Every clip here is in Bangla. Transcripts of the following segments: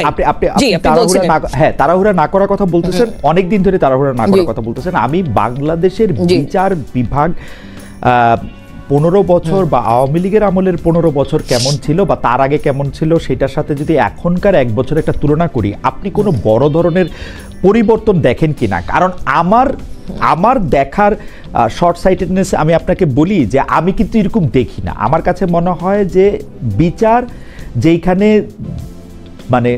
আপনি আপনি তাড়াহুড়া না করার কথা বলতেছেন, অনেকদিন ধরে তাড়াহুড়া না করার কথা বলতেছেন। আমি বাংলাদেশের বিচার বিভাগ 15 বছর বা আওয়ামী লীগের আমলের 15 বছর কেমন ছিল বা তার আগে কেমন ছিল সেটার সাথে যদি এখনকার 1 বছর একটা তুলনা করি, আপনি কোনো বড় ধরনের পরিবর্তন দেখেন কিনা? কারণ আমার দেখার শর্ট সাইটেডনেস, আমি আপনাকে বলি যে আমি কিন্তু এরকম দেখি না। আমার কাছে মনে হয় যে বিচার যেইখানে মানে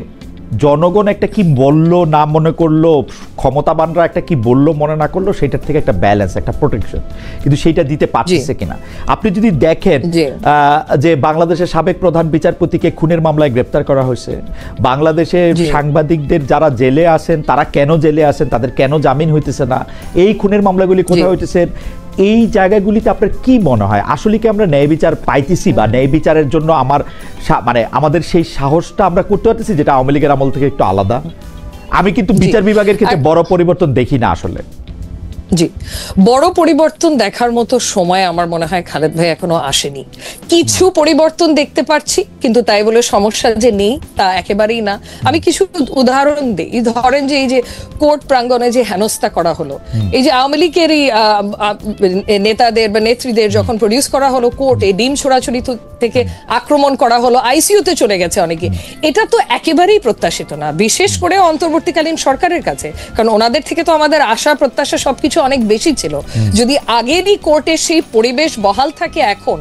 জনগণ একটা কি বললো না মনে করলো, ক্ষমতাবানরা একটা কি বললো মনে না করলো, সেটার থেকে একটা ব্যালেন্স, একটা প্রোটেকশন, কিন্তু সেইটা দিতে পারছে কিনা। আপনি যদি দেখেন যে বাংলাদেশের সাবেক প্রধান বিচারপতিকে খুনের মামলায় গ্রেপ্তার করা হয়েছে, বাংলাদেশের সাংবাদিকদের যারা জেলে আছেন তারা কেন জেলে আছেন, তাদের কেন জামিন হইতেছে না, এই খুনের মামলাগুলি কোথায় হইতেছে, এই জায়গাগুলিতে আপনার কি মনে হয় আসলে কি আমরা ন্যায় বিচার পাইতেছি বা ন্যায় বিচারের জন্য আমাদের সেই সাহসটা আমরা করতে পারতেছি, যেটা আওয়ামী লীগের আমল থেকে একটু আলাদা? আমি কিন্তু বিচার বিভাগের ক্ষেত্রে বড় পরিবর্তন দেখি না আসলে। জি, বড় পরিবর্তন দেখার মতো সময় আমার মনে হয় খালেদ ভাই এখনো আসেনি। কিছু পরিবর্তন দেখতে পারছি, কিন্তু তাই বলে সমস্যা যে নেই তা একেবারেই না। আমি কিছু উদাহরণ দিই। ধরেন যে এই যে কোর্ট প্রাঙ্গণে যে হেনস্থা করা হলো, এই যে আওয়ামী লীগেরই নেতাদের বা নেত্রীদের যখন প্রডিউস করা হলো কোর্টে, ডিম ছোড়াছুড়ি থেকে আক্রমণ করা হলো, আইসিইউতে চলে গেছে অনেকে, এটা তো একেবারেই প্রত্যাশিত না, বিশেষ করে অন্তর্বর্তীকালীন সরকারের কাছে। কারণ ওনাদের থেকে তো আমাদের আশা প্রত্যাশা সবকিছু অনেক বেশি ছিল। যদি আগেরই কোর্টে সেই পরিবেশ বহাল থাকে এখন,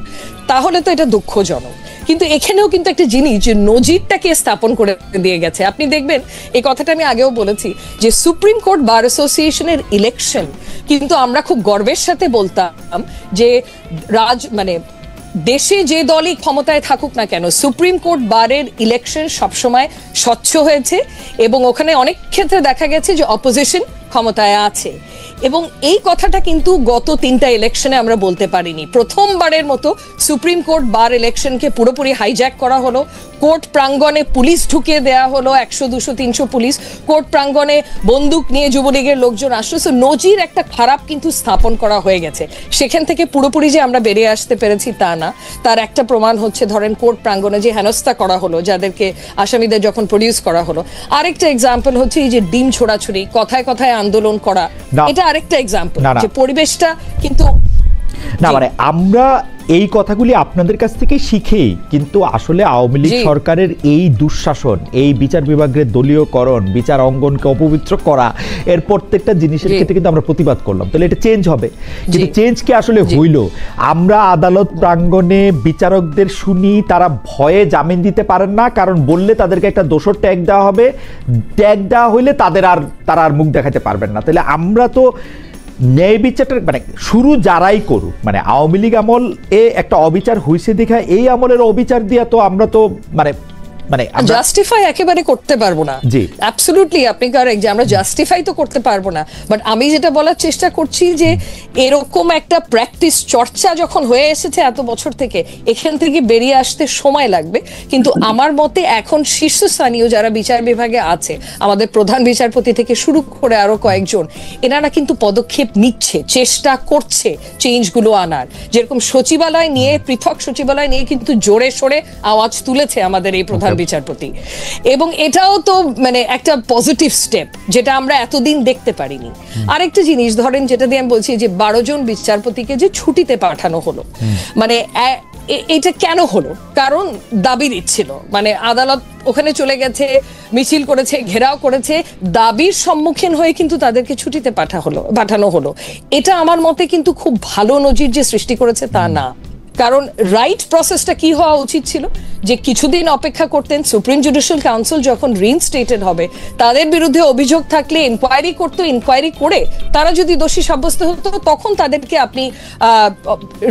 তাহলে তো এটা দুঃখজনক। কিন্তু এখানেও কিন্তু একটা জিনিস যে নজিরটাকে স্থাপন করে দিয়ে গেছে। আপনি দেখবেন, এই কথাটা আমি আগেও বলেছি, যে সুপ্রিম কোর্ট বার অ্যাসোসিয়েশনের ইলেকশন কিন্তু আমরা খুব গর্বের সাথে বলতাম যে মানে দেশে যে দলই ক্ষমতায় থাকুক না কেন, সুপ্রিম কোর্ট বারের ইলেকশন সবসময় স্বচ্ছ হয়েছে এবং ওখানে অনেক ক্ষেত্রে দেখা গেছে যে অপোজিশন ক্ষমতায় আছে। এবং এই কথাটা কিন্তু গত 3টা ইলেকশনে আমরা বলতে পারিনি। প্রথমবারের মতো সুপ্রিম কোর্ট বার ইলেকশনকে পুরোপুরি হাইজ্যাক করা হলো, কোর্ট প্রাঙ্গণে পুলিশ ঢুকিয়ে দেয়া হলো, 100, 200, 300 পুলিশ, কোর্ট প্রাঙ্গণে বন্দুক নিয়ে যুবলীগের লোকজন আসলো। সো নজির একটা খারাপ কিন্তু স্থাপন করা হয়ে গেছে। সেখান থেকে পুরোপুরি যে আমরা বেরিয়ে আসতে পেরেছি তা না। তার একটা প্রমাণ হচ্ছে ধরেন কোর্ট প্রাঙ্গণে যে হেনস্থা করা হলো, যাদেরকে আসামিদের যখন প্রডিউস করা হলো। আরেকটা এক্সাম্পল হচ্ছে এই যে ডিম ছোড়াছুড়ি, কথায় কথায় আন্দোলন করা, এটা আরেকটা এক্সাম্পল যে পরিবেশটা কিন্তু না, মানে আমরা এই কথাগুলি আপনাদের কাছ থেকে শিখেই কিন্তু আসলে আওয়ামী লীগ সরকারের এই দুঃশাসন, এই বিচার বিভাগের দলীয়করণ, বিচার অঙ্গনকে অপবিত্র করা, এর প্রত্যেকটা জিনিসের ক্ষেত্রে কিন্তু আমরা প্রতিবাদ করলাম। তাহলে এটা চেঞ্জ হবে, কিন্তু চেঞ্জ কি আসলে হইল? আমরা আদালত প্রাঙ্গণে বিচারকদের শুনি, তারা ভয়ে জামিন দিতে পারেন না, কারণ বললে তাদেরকে একটা দোষর ট্যাগ দেওয়া হবে, ট্যাগ দেওয়া হইলে তারা আর মুখ দেখাতে পারবেন না। তাহলে আমরা তো ন্যায় বিচারটা মানে শুরু যারাই করুক, মানে আওয়ামী লীগ আমল এ একটা অবিচার হইছে দেখা এই আমলের অবিচার দিয়া তো আমরা তো মানে জাস্টিফাই একেবারে করতে পারবো না। জি, অ্যাবসলিউটলি আপনি কারেক্ট যে আমরা জাস্টিফাই তো করতে পারবো না। বাট আমি যেটা বলার চেষ্টা করছি যে এরকম একটা প্র্যাকটিস চর্চা যখন হয়ে এসেছে এত বছর থেকে, এখান থেকে বেরিয়ে আসতে সময় লাগবে। কিন্তু আমার মতে এখন শীর্ষস্থানীয় যারা বিচার বিভাগে আছে, আমাদের প্রধান বিচারপতি থেকে শুরু করে আরো কয়েকজন, এনারা কিন্তু পদক্ষেপ নিচ্ছে, চেষ্টা করছে চেঞ্জগুলো আনার। যেরকম সচিবালয় নিয়ে, পৃথক সচিবালয় নিয়ে কিন্তু জোরে সোরে আওয়াজ তুলেছে আমাদের এই প্রধান বিচারপতি, এবং এটাও তো মানে একটা পজিটিভ স্টেপ যেটা আমরা এতদিন দেখতে পারিনি। আরেকটা জিনিস ধরেন, যেটা দিয়ে আমি বলছি যে 12 জন বিচারপতিকে যে ছুটিতে পাঠানো হলো, মানে এটা কেন হলো? কারণ দাবি দিচ্ছিল, মানে আদালত ওখানে চলে গেছে, মিছিল করেছে, ঘেরাও করেছে, দাবির সম্মুখীন হয়ে কিন্তু তাদেরকে ছুটিতে পাঠানো হলো। এটা আমার মতে কিন্তু খুব ভালো নজির যে সৃষ্টি করেছে তা না। কারণ রাইট প্রসেসটা কি হওয়া উচিত ছিল যে কিছুদিন অপেক্ষা করতেন, সুপ্রিম জুডিশিয়াল কাউন্সিল যখন রিইনস্টেটেড হবে, তাদের বিরুদ্ধে অভিযোগ থাকলে ইনকোয়ারি করতো, ইনকোয়ারি করে তারা যদি দোষী সাব্যস্ত হতো তখন তাদেরকে আপনি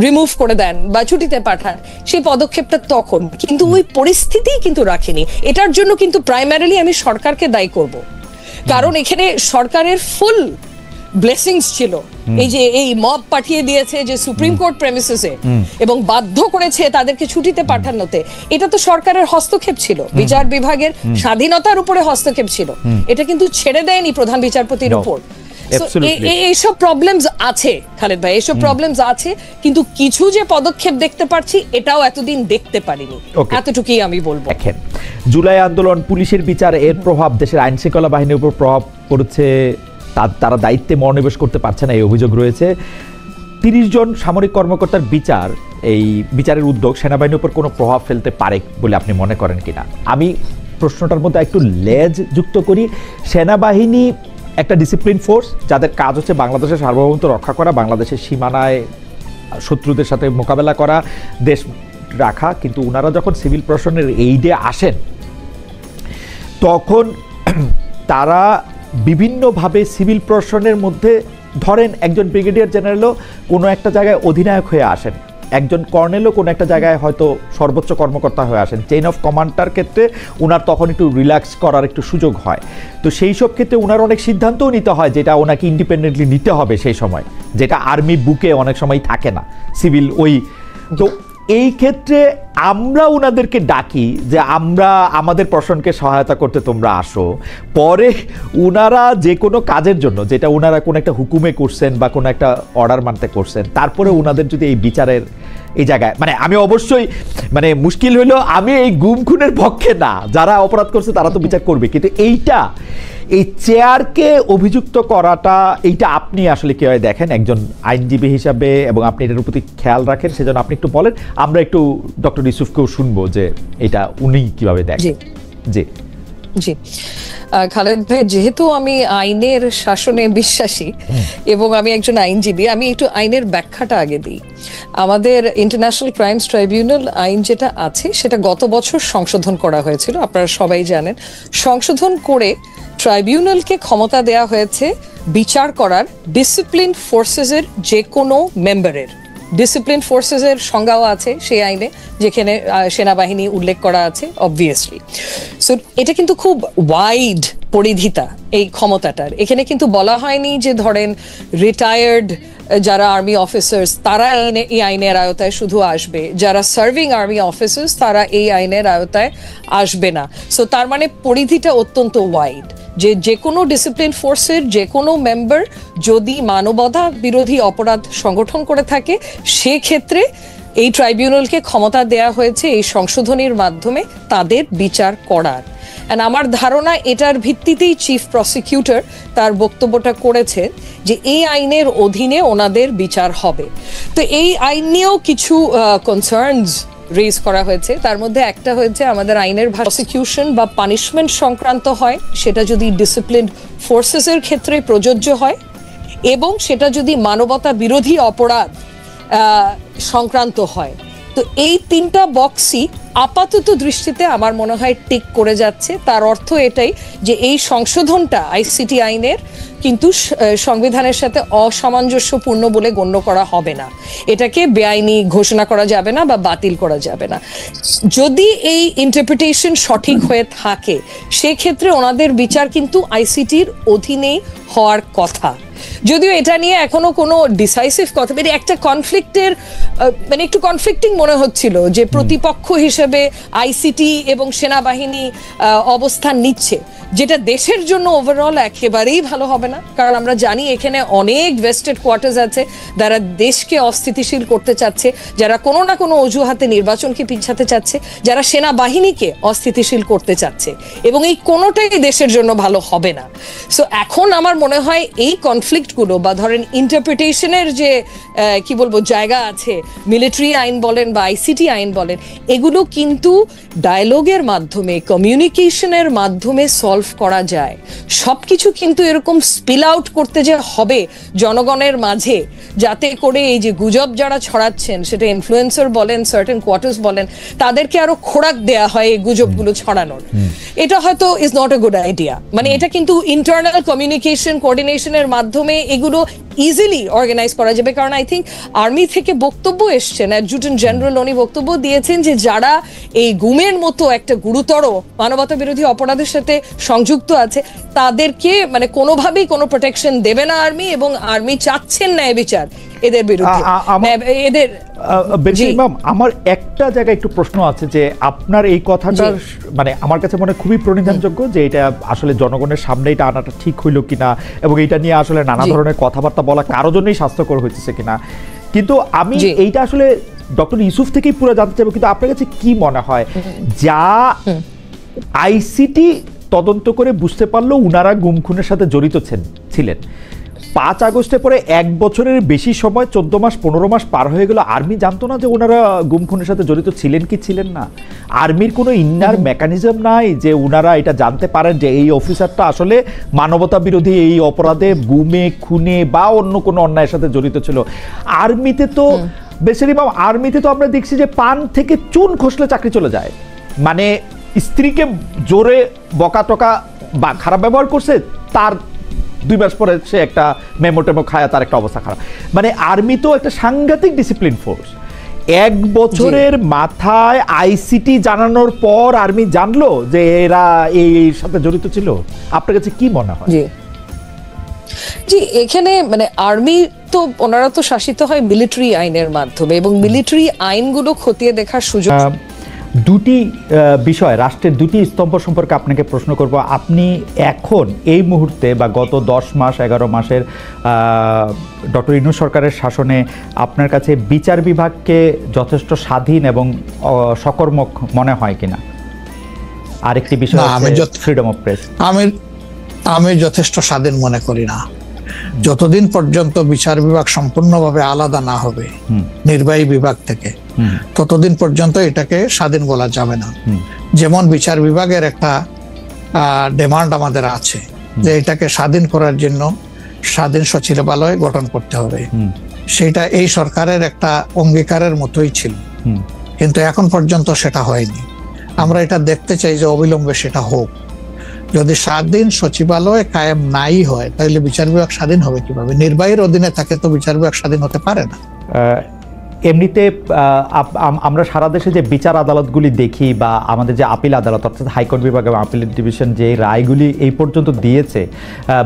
রিমুভ করে দেন বা ছুটিতে পাঠান। সেই পদক্ষেপটা তখন কিন্তু ওই পরিস্থিতি কিন্তু রাখেনি। এটার জন্য কিন্তু প্রাইমারিলি আমি সরকারকে দায়ী করব, কারণ এখানে সরকারের ফুল ব্লেসিংস ছিল। এই যে এই মব পাঠিয়ে দিয়েছে যে সুপ্রিম কোর্ট প্রেমিসেসে এবং বাধ্য করেছে তাদেরকে ছুটিতে পাঠানোতে, এটা তো সরকারের হস্তক্ষেপ ছিল, বিচার বিভাগের স্বাধীনতার উপরে হস্তক্ষেপ ছিল। এটা কিন্তু ছেড়ে দেয়নি প্রধান বিচারপতির উপর। এইসব প্রবলেমস আছে খালেদ ভাই, এইসব প্রবলেমস আছে, কিন্তু কিছু যে পদক্ষেপ দেখতে পারছি এটাও এতদিন দেখতে পারিনি, এতটুকুই আমি বলবো। দেখেন, জুলাই আন্দোলন, পুলিশের বিচার, এর প্রভাব দেশের আইন শৃঙ্খলা বাহিনীর উপর প্রভাব পড়ছে, তারা দায়িত্বে মনোনিবেশ করতে পারছে না, এই অভিযোগ রয়েছে। 30 জন সামরিক কর্মকর্তার বিচার, এই বিচারের উদ্যোগ সেনাবাহিনীর উপর কোনো প্রভাব ফেলতে পারে বলে আপনি মনে করেন কিনা? আমি প্রশ্নটার মধ্যে একটু লেজ যুক্ত করি। সেনাবাহিনী একটা ডিসিপ্লিন ফোর্স, যাদের কাজ হচ্ছে বাংলাদেশের সার্বভৌমত্ব রক্ষা করা, বাংলাদেশের সীমানায় শত্রুদের সাথে মোকাবেলা করা, দেশ রাখা, কিন্তু ওনারা যখন সিভিল প্রশাসনের এইডে আসেন তখন তারা বিভিন্নভাবে সিভিল প্রশাসনের মধ্যে, ধরেন একজন ব্রিগেডিয়ার জেনারেলও কোনো একটা জায়গায় অধিনায়ক হয়ে আসেন, একজন কর্নেলও কোনো একটা জায়গায় হয়তো সর্বোচ্চ কর্মকর্তা হয়ে আসেন, চেইন অফ কমান্ডটার ক্ষেত্রে ওনার তখন একটু রিল্যাক্স করার একটু সুযোগ হয়। তো সেই সব ক্ষেত্রে ওনার অনেক সিদ্ধান্তও নিতে হয় যেটা ওনাকে ইন্ডিপেন্ডেন্টলি নিতে হবে সেই সময়, যেটা আর্মি বুকে অনেক সময় থাকে না সিভিল ওই। তো এই ক্ষেত্রে আমরা ওনাদেরকে ডাকি যে আমরা আমাদের প্রশাসনকে সহায়তা করতে তোমরা আসো, পরে ওনারা যে কোনো কাজের জন্য, যেটা ওনারা কোনো একটা হুকুমে করছেন বা কোনো একটা অর্ডার মানতে করছেন, তারপরে ওনাদের যদি এই বিচারের এই জায়গায়, মানে আমি অবশ্যই মানে মুশকিল হইলো, আমি এই গুম খুনের পক্ষে না, যারা অপরাধ করছে তারা তো বিচার করবে, কিন্তু এইটা এই চেয়ারকে অভিযুক্ত করাটা, এইটা আপনি আসলে কিভাবে দেখেন একজন আইনজীবী হিসাবে, এবং আপনি এটার প্রতি খেয়াল রাখেন, সেজন্য আপনি একটু বলেন, আমরা একটু ডক্টর ইউসুফকেও শুনবো যে এটা উনি কিভাবে দেখেন। জি জি খালেদ ভাই, যেহেতু আমি আইনের শাসনে বিশ্বাসী এবং আমি একজন আইনজীবী, আমি একটু আইনের ব্যাখ্যাটা আগে দিই। আমাদের ইন্টারন্যাশনাল ক্রাইমস ট্রাইব্যুনাল আইন যেটা আছে সেটা গত বছর সংশোধন করা হয়েছিল, আপনারা সবাই জানেন। সংশোধন করে ট্রাইব্যুনালকে ক্ষমতা দেয়া হয়েছে বিচার করার ডিসিপ্লিন ফোর্সেসের যে কোনো মেম্বারের। ডিসিপ্লিন ফোর্সেসের সংজ্ঞাও আছে সেই আইনে, যেখানে সেনাবাহিনী উল্লেখ করা আছে অবভিয়াসলি। সো এটা কিন্তু খুব ওয়াইড পরিধিতা এই ক্ষমতাটার। এখানে কিন্তু বলা হয়নি যে ধরেন রিটায়ার্ড যারা আর্মি অফিসার্স তারা এই আইনের আওতায় শুধু আসবে, যারা সার্ভিং আর্মি অফিসার্স তারা এই আইনের আওতায় আসবে না। সো তার মানে পরিধিটা অত্যন্ত ওয়াইড, যে কোনো ডিসিপ্লিন ফোর্সের যে কোনো মেম্বার যদি মানবতা বিরোধী অপরাধ সংগঠন করে থাকে, সেক্ষেত্রে এই ট্রাইব্যুনালকে ক্ষমতা দেয়া হয়েছে এই সংশোধনীর মাধ্যমে তাদের বিচার করার। এন্ড আমার ধারণা এটার ভিত্তিতেই চিফ প্রসিকিউটর তার বক্তব্যটা করেছে যে এই আইনের অধীনে ওনাদের বিচার হবে। তো এই আইন নিয়েও কিছু কনসার্নস রেজ করা হয়েছে। তার মধ্যে একটা হয়েছে আমাদের আইনের প্রসিকিউশন বা পানিশমেন্ট সংক্রান্ত হয়, সেটা যদি ডিসিপ্লিন ফোর্সেসের ক্ষেত্রে প্রযোজ্য হয়, এবং সেটা যদি মানবতা বিরোধী অপরাধ সংক্রান্ত হয়। তো এই তিনটা বক্সই আপাতত দৃষ্টিতে আমার মনে হয় টিক করে যাচ্ছে। তার অর্থ এটাই যে এই সংশোধনটা আইসিটি আইনের কিন্তু সংবিধানের সাথে অসামঞ্জস্যপূর্ণ বলে গণ্য করা হবে না, এটাকে বেআইনি ঘোষণা করা যাবে না বা বাতিল করা যাবে না। যদি এই ইন্টারপ্রিটেশন সঠিক হয়ে থাকে, সেক্ষেত্রে ওনাদের বিচার কিন্তু আইসিটির অধীনেই হওয়ার কথা। যদিও এটা নিয়ে এখনো কোনো ডিসাইসিভ কথা, মানে একটা কনফ্লিক্টের মানে একটু কনফ্লিক্টিং মনে হচ্ছিল যে প্রতিপক্ষ হিসেবে আইসিটি এবং সেনাবাহিনী অবস্থান নিচ্ছে, যেটা দেশের জন্য ওভারঅল একেবারেই ভালো হবে না। কারণ আমরা জানি এখানে অনেক ভেস্টেড কোয়ার্টার্স আছে যারা দেশকে অস্থিতিশীল করতে চাচ্ছে, যারা কোনো না কোনো অজুহাতে নির্বাচনকে পিছাতে চাচ্ছে, যারা সেনাবাহিনীকে অস্থিতিশীল করতে চাচ্ছে, এবং এই কোনোটাই দেশের জন্য ভালো হবে না। সো এখন আমার মনে হয় এই কনফ্লিক্টগুলো বা ধরেন ইন্টারপ্রিটেশনের যে কি বলবো জায়গা আছে, মিলিটারি আইন বলেন বা আইসিটি আইন বলেন, এগুলো কিন্তু ডায়ালগের মাধ্যমে, কমিউনিকেশনের মাধ্যমে সলভ করা যায়। সবকিছু কিন্তু এরকম স্পিল আউট করতে যে হবে জনগণের মাঝে, যাতে করে এই যে গুজব যারা ছড়াচ্ছেন, সেটা ইনফ্লুয়েন্সার বলেন, সার্টেন কোয়ার্টার্স বলেন, তাদেরকে আরো খোরাক দেয়া হয় এই গুজবগুলো ছড়ানোর, এটা হয়তো is not a good idea. মানে এটা কিন্তু ইন্টারনাল কমিউনিকেশন কোঅর্ডিনেশনের মাধ্যমে এগুলো ইজিলি অর্গানাইজ করা যাবে। কারণ আই থিঙ্ক আর্মি থেকে বক্তব্য এসছেন, অ্যাডজুটেন্ট জেনারেল উনি বক্তব্য দিয়েছেন যে যারা এই গুমের মতো একটা গুরুতর মানবতা বিরোধী অপরাধের সাথে সংযুক্ত আছে তাদেরকে মানে কোনোভাবেই কোনো প্রোটেকশন দেবে না আর্মি, এবং আর্মি চাচ্ছেন ন্যায় বিচার এদের বিরুদ্ধে। এদের ইমাম, আমার একটা জায়গায় একটু প্রশ্ন আছে যে আপনার এই কথাটা মানে আমার কাছে মনে খুবই প্রণিধানযোগ্য যে এটা আসলে জনগণের সামনে এটা আনাটা ঠিক হইল কিনা, এবং এটা নিয়ে আসলে নানা ধরনের কথাবার্তা বলা কারোর জন্যই স্বাস্থ্যকর হইতেছে কিনা। কিন্তু আমি এইটা আসলে ডক্টর ইউসুফ থেকেই পুরো জানতে চাইবো, কিন্তু আপনার কাছে কি মনে হয় যা আইসিটি তদন্ত করে বুঝতে পারলো উনারা গুম খুনের সাথে জড়িত ছিলেন, 5 আগস্টের পরে 1 বছরের বেশি সময় 14 মাস 15 মাস পার হয়ে গেল, আর্মি জানতো না যে ওনারা গুম খুনের সাথে জড়িত ছিলেন কি ছিলেন না? আর্মির কোনো ইন্নার মেকানিজম নাই যে ওনারা এটা জানতে পারেন যে এই অফিসারটা আসলে মানবতা বিরোধী এই অপরাধে গুমে খুনে বা অন্য কোনো অন্যায়ের সাথে জড়িত ছিল? আর্মিতে তো বেশিরভাগ আর্মিতে তো আমরা দেখছি যে পান থেকে চুন খসলে চাকরি চলে যায়, মানে স্ত্রীকে জোরে বকা টকা বা খারাপ ব্যবহার করছে, তার 2 মাস পরে সে একটা মেমো টেমো খায়, তার একটা অবস্থা খারাপ। মানে আর্মি তো একটা সাংঘাতিক ডিসিপ্লিন ফোর্স। 1 বছরের মাথায় আইসিটি জানানোর পর আর্মি জানলো যে এরা এই সাথে জড়িত ছিল। আপনার কাছে কি মনে হয়? জি, এখানে মানে আর্মি তো ওনারা তো শাসিত হয় মিলিটারি আইনের মাধ্যমে, এবং মিলিটারি আইনগুলো খতিয়ে দেখার সুযোগ। দুটি বিষয়, রাষ্ট্রের দুটি স্তম্ভ সম্পর্কে আপনাকে প্রশ্ন করব। আপনি এখন এই মুহূর্তে বা গত 10 মাস 11 মাসের ডক্টর ইউনূস সরকারের শাসনে আপনার কাছে বিচার বিভাগকে যথেষ্ট স্বাধীন এবং সকর্মক মনে হয় কিনা? আরেকটি বিষয় ফ্রিডম অফ প্রেস। আমি যথেষ্ট স্বাধীন মনে করি না। যতদিন পর্যন্ত বিচার বিভাগ সম্পূর্ণভাবে আলাদা না হবে নির্বাহী বিভাগ থেকে, ততদিন পর্যন্ত এটাকে স্বাধীন বলা যাবে না। যেমন বিচার বিভাগের একটা ডিমান্ড আমাদের আছে যে এটাকে স্বাধীন করার জন্য স্বাধীন সচিবালয় গঠন করতে হবে, সেটা এই সরকারের একটা অঙ্গীকারের মতোই ছিল, কিন্তু এখন পর্যন্ত সেটা হয়নি। আমরা এটা দেখতে চাই যে অবিলম্বে সেটা হোক। যদি স্বাধীন সচিবালয় কায়েম নাই হয় তাহলে বিচার বিভাগ স্বাধীন হবে কিভাবে? নির্বাহীর অধীনে থাকে তো বিচার বিভাগ স্বাধীন হতে পারে না। এমনিতে আমরা সারা দেশে যে বিচার আদালতগুলি দেখি বা আমাদের যে আপিল আদালত অর্থাৎ হাইকোর্ট বিভাগ এবং আপিল ডিভিশন যে রায়গুলি এই পর্যন্ত দিয়েছে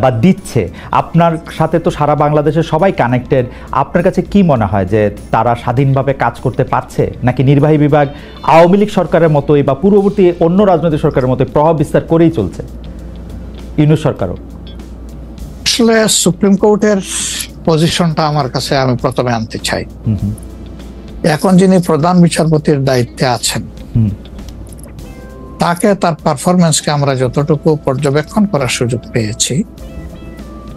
বা দিচ্ছে, আপনার সাথে তো সারা বাংলাদেশের সবাই কানেক্টেড। আপনার কাছে কি মনে হয় যে তারা স্বাধীনভাবে কাজ করতে পারছে, নাকি নির্বাহী বিভাগ আওয়ামী লীগ সরকারের মতোই বা পূর্ববর্তী অন্য রাজনৈতিক সরকারের মতোই প্রভাব বিস্তার করেই চলছে? ইউনূস সরকারও আসলে সুপ্রিম কোর্টের পজিশনটা আমার কাছে আমি প্রথমে আনতে চাই। এখন যিনি প্রধান বিচারপতির দায়িত্বে আছেন তাকে, তার পারফরমেন্সকে আমরা যতটুকু পর্যবেক্ষণ করার সুযোগ পেয়েছি,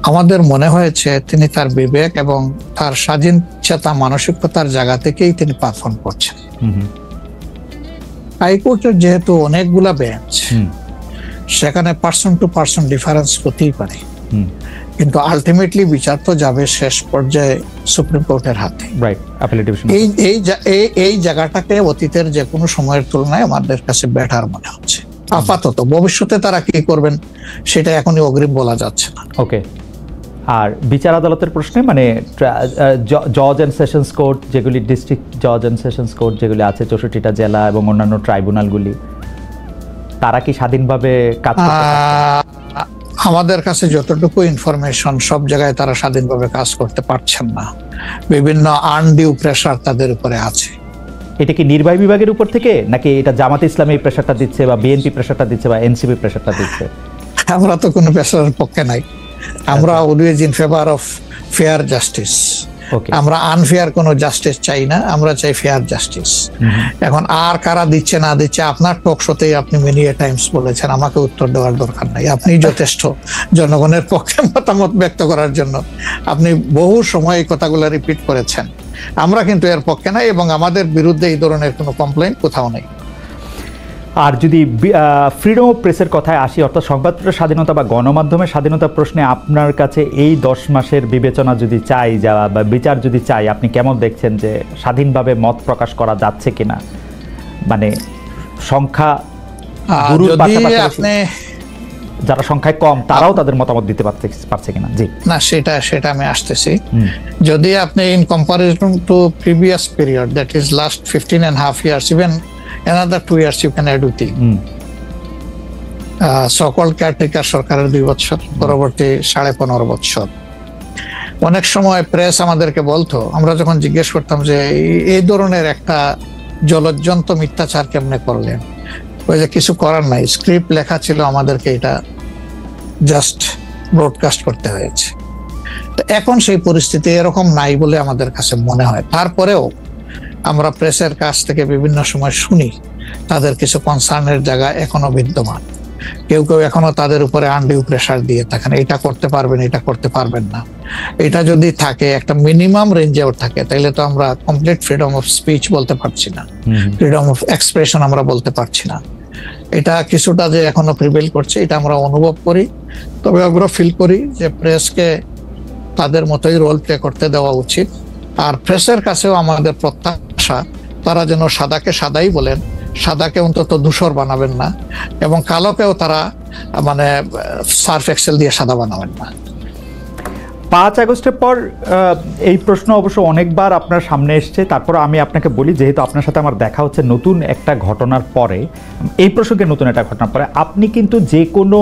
আমাদের মনে হয়েছে তিনি তার বিবেক এবং তার স্বাধীন চেতা মানসিকতার জায়গা থেকেই তিনি পারফর্ম করছেন। হাইকোর্টের যেহেতু অনেকগুলা বেঞ্চ, সেখানে পার্সন টু পার্সন ডিফারেন্স হতেই পারে, কিন্তু আলটিমেটলি বিচার তো যাবে শেষ পর্যায়ে সুপ্রিম কোর্টের হাতে। এই জায়গাটাকে অতীতের যে কোনো সময়ের তুলনায় আমাদের কাছে বেটার মনে হচ্ছে। আপাতত ভবিষ্যতে তারা কি করবেন সেটা এখনই অগ্রিম বলা যাচ্ছে না। ওকে, আর বিচার আদালতের প্রশ্নে মানে জজ অ্যান্ড সেশনস কোর্ট যেগুলি, ডিস্ট্রিক্ট জজ অ্যান্ড সেশনস কোর্ট যেগুলি আছে 64টা জেলা এবং অন্যান্য ট্রাইব্যুনালগুলি, তারা কি স্বাধীনভাবে কাজ করতে পারছে? আমাদের কাছে যতটুকু ইনফরমেশন, সব জায়গায় তারা স্বাধীনভাবে কাজ করতে পারছেন না। বিভিন্ন আনডিউ প্রেসার তাদের উপরে আছে। এটা কি নির্বাহী বিভাগের উপর থেকে, নাকি এটা জামাতে ইসলামী প্রেসারটা দিচ্ছে বা বিএনপি প্রেসারটা দিচ্ছে বা এনসিপি প্রেসারটা দিচ্ছে? আমরা তো কোনো প্রেসারের পক্ষে নাই। আমরা always in favour of fair justice. আমরা আনফেয়ার কোনো জাস্টিস চাই না, আমরা চাই ফেয়ার জাস্টিস। এখন আর কারা দিচ্ছে না দিচ্ছে, আপনার টক শোতেই আপনি মেনি টাইমস বলেছেন, আমাকে উত্তর দেওয়ার দরকার নাই। আপনি যথেষ্ট জনগণের পক্ষে মতামত ব্যক্ত করার জন্য আপনি বহু সময় এই কথাগুলো রিপিট করেছেন। আমরা কিন্তু এর পক্ষে নাই এবং আমাদের বিরুদ্ধে এই ধরনের কোনো কমপ্লেইন কোথাও নেই। আর যদি ফ্রিডম অফ প্রেসের কথায় আসি, অর্থাৎ সংবাদপত্রের স্বাধীনতা বা গণমাধ্যমের স্বাধীনতা প্রশ্নে আপনার কাছে এই 10 মাসের বিবেচনা যদি চাই বা বিচার যদি চাই, আপনি কেমন দেখছেন যে স্বাধীনভাবে মত প্রকাশ করা যাচ্ছে কিনা? মানে সংখ্যা যারা সংখ্যায় কম তারাও তাদের মতামত দিতে পারছে কিনা? জি না, সেটা আমি আসতেছি। যদি আপনি in comparison two previous period, that is last 15.5 years, even another 2 years you can add with it. সকল কেয়ারটেকার সরকারের 2 বছর, পরবর্তী 15.5 বছর। অনেক সময় প্রেস আমাদেরকে বলতো, আমরা যখন জিজ্ঞেস করতাম যে এই ধরনের একটা জলজ্জন্ত মিথ্যাচার কেমনে করলেন, ওই যে কিছু করার নাই, স্ক্রিপ্ট লেখা ছিল, আমাদেরকে এটা জাস্ট ব্রডকাস্ট করতে হয়েছে। তো এখন সেই পরিস্থিতি এরকম নাই বলে আমাদের কাছে মনে হয়। তারপরেও আমরা প্রেসের কাছ থেকে বিভিন্ন সময় শুনি তাদের কিছু কনসার্নের জায়গা এখনো বিদ্যমান। কেউ এখনো তাদের উপরে আনডিউ প্রেসার দিয়ে থাকেন, এটা করতে পারবেন, এটা করতে পারবেন না। এটা যদি থাকে, একটা মিনিমাম রেঞ্জেও থাকে, তাহলে তো আমরা কমপ্লিট ফ্রিডম অফ স্পিচ বলতে পারছি না, ফ্রিডম অফ এক্সপ্রেশন আমরা বলতে পারছি না। এটা কিছুটা যে এখনো প্রিভেল করছে, এটা আমরা অনুভব করি। তবে আমরা ফিল করি যে প্রেসকে তাদের মতোই রোল প্লে করতে দেওয়া উচিত। আর প্রেসের কাছেও আমাদের প্রত্যাশা, তারা যেন সাদাকে সাদাই বলেন, সাদাকে অন্তত ধূসর বানাবেন না, এবং কালোকেও তারা মানে সার্ফ এক্সেল দিয়ে সাদা বানাবেন না। 5 আগস্টের পর এই প্রশ্ন অবশ্য অনেকবার আপনার সামনে এসছে। তারপর আমি আপনাকে বলি, যেহেতু আপনার সাথে আমার দেখা হচ্ছে নতুন একটা ঘটনার পরে, এই প্রসঙ্গে নতুন একটা ঘটনার পরে, আপনি কিন্তু যে কোনো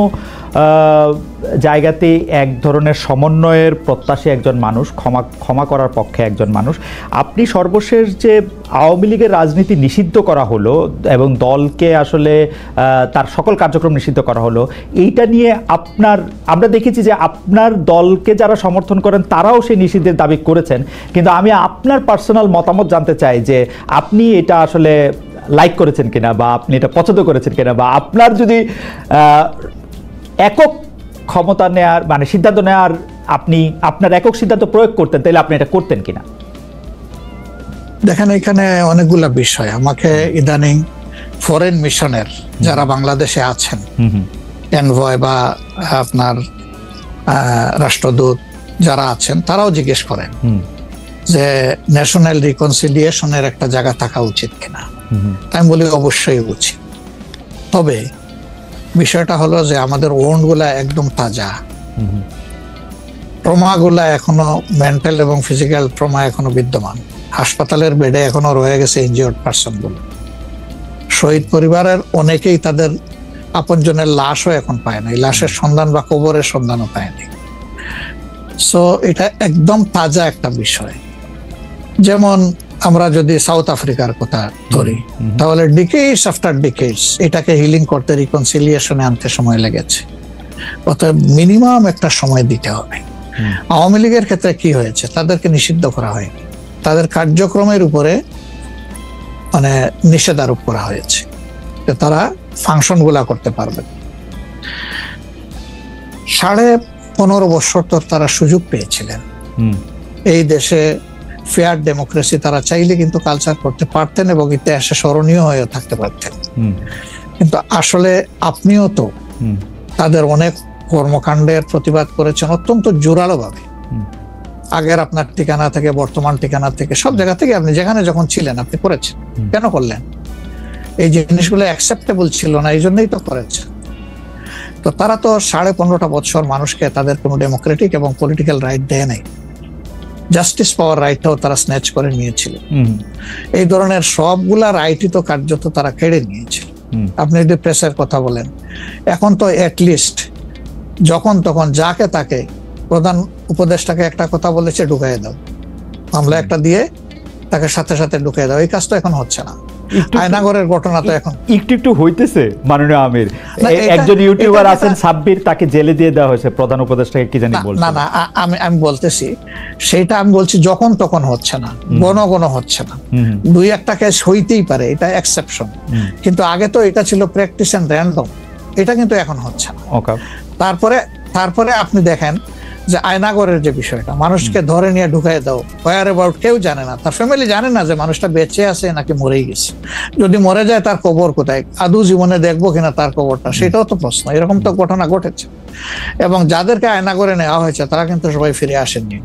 জায়গাতে এক ধরনের সমন্বয়ের প্রত্যাশী একজন মানুষ, ক্ষমা করার পক্ষে একজন মানুষ। আপনি সর্বশেষ যে আওয়ামী লীগের রাজনীতি নিষিদ্ধ করা হলো এবং দলকে আসলে তার সকল কার্যক্রম নিষিদ্ধ করা হলো, এইটা নিয়ে আমরা দেখেছি যে আপনার দলকে যারা সমর্থন করেন তারাও সেই নিষিদ্ধের দাবি করেছেন। কিন্তু আমি আপনার পার্সোনাল মতামত জানতে চাই যে আপনি এটা আসলে লাইক করেছেন কিনা, বা আপনি এটা পছন্দ করেছেন কিনা, বা আপনার যদি একক ক্ষমতা নেয়ার মানে সিদ্ধান্ত নেওয়ার, আপনি আপনার একক সিদ্ধান্ত প্রয়োগ করতেন, তাহলে আপনি এটা করতেন কিনা? দেখেন, এখানে অনেকগুলা বিষয়। আমাকে ইদানিং ফরেন মিশনের যারা বাংলাদেশে আছেন, এনভয় বা আপনার রাষ্ট্রদূত যারা আছেন, তারাও জিজ্ঞেস করেন যে ন্যাশনাল রিকনসিলিয়েশনের একটা জায়গা থাকা উচিত কিনা। আমি বলি অবশ্যই উচিত। তবে বিষয়টা হলো যে আমাদের ওন্ড গুলা একদম তাজা, ট্রমা গুলা এখনো, মেন্টাল এবং ফিজিক্যাল ট্রমা এখনো বিদ্যমান। হাসপাতালের বেডে এখনো রয়ে গেছে ইনজিওর্ড পার্সন গুলো। শহীদ পরিবারের অনেকেই তাদের আপনজনের লাশও এখন পায় না, লাশের সন্ধান বা কবরের সন্ধানও পায়নি। সো এটা একদম তাজা একটা বিষয়। যেমন আমরা যদি সাউথ আফ্রিকার কথা ধরি, তাহলে ডিকেডস আফটার ডিকেডস এটাকে হিলিং করতে, রিকনসিলিয়েশনে আনতে সময় লেগেছে। অতএব মিনিমাম একটা সময় দিতে হবে। আওয়ামী লীগের ক্ষেত্রে কি হয়েছে, তাদেরকে নিষিদ্ধ করা হয়নি, তাদের কার্যক্রমের উপরে মানে নিষেধ আরোপ করা হয়েছে, তারা ফাংশন গুলা করতে পারবে। 15.5 বছর তো তারা সুযোগ পেয়েছিলেন। এই দেশে ফেয়ার ডেমোক্রেসি তারা চাইলে কিন্তু কালচার করতে পারতেন এবং ইতিহাসে স্মরণীয় হয়ে থাকতে পারতেন। কিন্তু আসলে আপনিও তো তাদের অনেক কর্মকাণ্ডের প্রতিবাদ করেছেন অত্যন্ত জোরালো ভাবে। আগের আপনার ঠিকানা থেকে, বর্তমান ঠিকানা থেকে, সব জায়গা থেকে আপনি যেখানে যখন ছিলেন আপনি করেছেন। কেন করলেন? এই জিনিসগুলো অ্যাকসেপ্টেবল ছিল না, এই জন্যই তো করেছেন। তো তারা তো 15.5 বছর মানুষকে তাদের কোনো ডেমোক্রেটিক এবং পলিটিক্যাল রাইট দেয় নাই। জাস্টিস পাওয়ার রাইটটাও তারা স্ন্যাচ করে নিয়েছিল। এই ধরনের সবগুলা রাইটই তো কার্যত তারা কেড়ে নিয়েছিল। আপনি যদি প্রেসের কথা বলেন, এখন তো অ্যাটলিস্ট যখন তখন যাকে তাকে, প্রধান উপদেষ্টাকে একটা কথা বলেছে ঢুকাই দাও, মামলা একটা দিয়ে তাকে সাথে সাথে ঢুকাই দাও, এই কাজ তো এখন হচ্ছে না। আয়নাগরের ঘটনা তো এখন একটু হইতেছে। মাননীয় আমির, একজন ইউটিউবার আছেন সাব্বির, তাকে জেলে দিয়ে দেওয়া হয়েছে প্রধান উপদেষ্টাকে, কি জানি বলছে। না, আমি বলতেছি সেটা, আমি বলছি যখন তখন হচ্ছে না, ঘন হচ্ছে না। 2-1টা কেস হইতেই পারে, এটা এক্সেপশন। কিন্তু আগে তো এটা ছিল প্র্যাকটিস এন্ড র্যান্ডম, এটা কিন্তু এখন হচ্ছে না। তারপরে আপনি দেখেন যে আয়নাগরের যে বিষয়টা, মানুষকে ধরে নিয়ে ঢুকাই দাও, হোয়ার অ্যাবাউট কেউ জানে না, তার ফ্যামিলি জানে না যে মানুষটা বেঁচে আছে নাকি মরেই গেছে। যদি মরে যায় তার কবর কোথায়, আদৌ জীবনে দেখবো কিনা তার কবরটা, সেটাও তো প্রশ্ন। এরকম তো ঘটনা ঘটেছে। এবং যাদেরকে আয়নাগরে নেওয়া হয়েছে তারা কিন্তু সবাই ফিরে আসেননি।